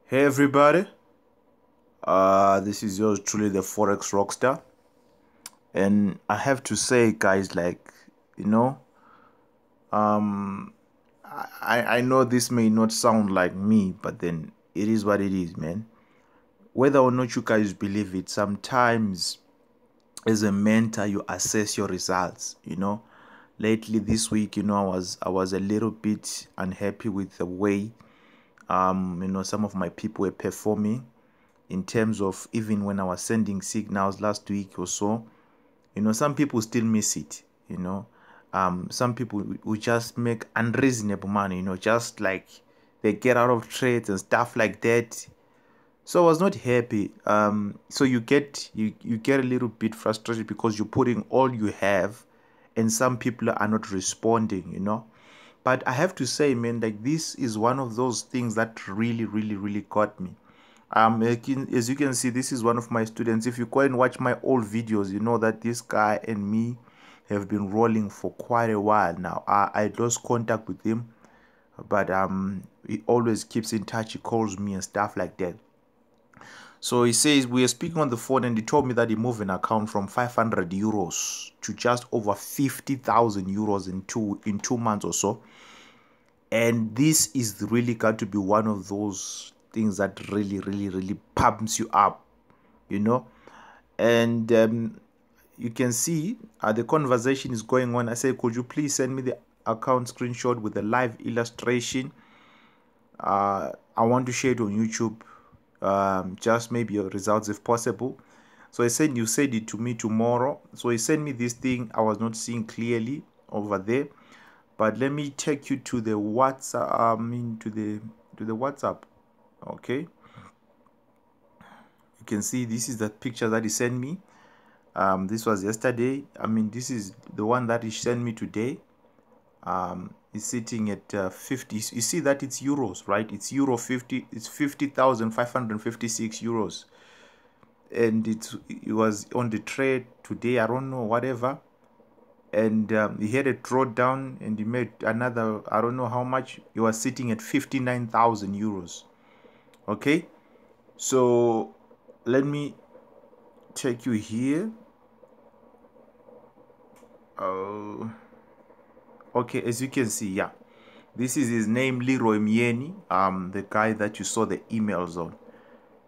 Hey everybody, this is yours truly, the Forex Rockstar, and I have to say, guys, you know, um, I know this may not sound like me, but then it is what it is, man. Whether or not you guys believe it, sometimes as a mentor, you assess your results. Lately this week, I was a little bit unhappy with the way, some of my people were performing in terms of even when I was sending signals last week or so. Some people still miss it. Some people will just make unreasonable money, just like they get out of trades and stuff like that. So I was not happy. So you get a little bit frustrated because you're putting all you have and some people are not responding. But I have to say, man, like, this is one of those things that really, really, really got me. As you can see, this is one of my students. If you go and watch my old videos, you know that this guy and me have been rolling for quite a while now. I lost contact with him, but he always keeps in touch. He calls me and stuff like that. So he says we are speaking on the phone, and he told me that he moved an account from 500 euros to just over 50,000 euros in 2 months or so. And this is really got to be one of those things that really, really, really pumps you up, you know. And you can see the conversation is going on. I say, could you please send me the account screenshot with the live illustration? I want to share it on YouTube. Just maybe your results if possible. So I said, you said it to me tomorrow. So he sent me this thing. I was not seeing clearly over there, but let me take you to the WhatsApp. To the WhatsApp. Okay, you can see this is the picture that he sent me. This was yesterday. This is the one that he sent me today. It's sitting at 50. You see that it's euros, right? It's euro 50. It's 50,556 euros, and it was on the trade today. I don't know, whatever. And he had a drawdown, and he made another, I don't know how much. He was sitting at 59,000 euros. Okay, so let me take you here. Oh, okay, as you can see, yeah, this is his name, Leroy Mieni, the guy that you saw the emails on.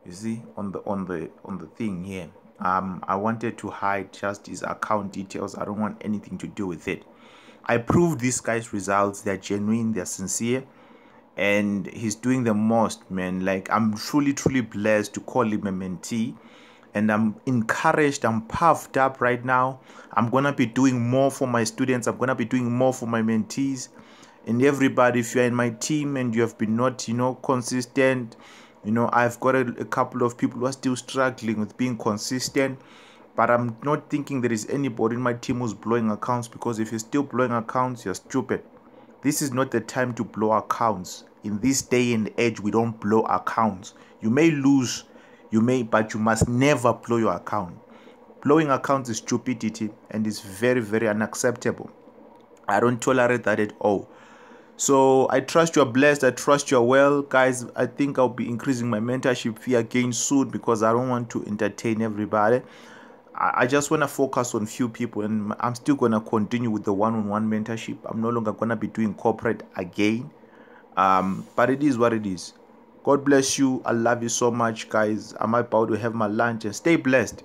You see on the thing here. I wanted to hide just his account details. I don't want anything to do with it. I proved this guy's results. They're genuine, they're sincere, and he's doing the most, man. Like, I'm truly, truly blessed to call him a mentee, and I'm encouraged. I'm puffed up right now. I'm gonna be doing more for my students. I'm gonna be doing more for my mentees. And everybody, if you're in my team and you have been not, consistent, I've got a couple of people who are still struggling with being consistent. But I'm not thinking there is anybody in my team who's blowing accounts, because if you're still blowing accounts, you're stupid. This is not the time to blow accounts. In this day and age, we don't blow accounts. You may lose, but you must never blow your account. Blowing accounts is stupidity, and is very, very unacceptable. I don't tolerate that at all. So I trust you're blessed. I trust you're well, guys. I think I'll be increasing my mentorship fee again soon, because I don't want to entertain everybody. I just want to focus on few people, and I'm still going to continue with the one-on-one mentorship. I'm no longer going to be doing corporate again. But it is what it is. God bless you. I love you so much, guys. I'm about to have my lunch, and stay blessed.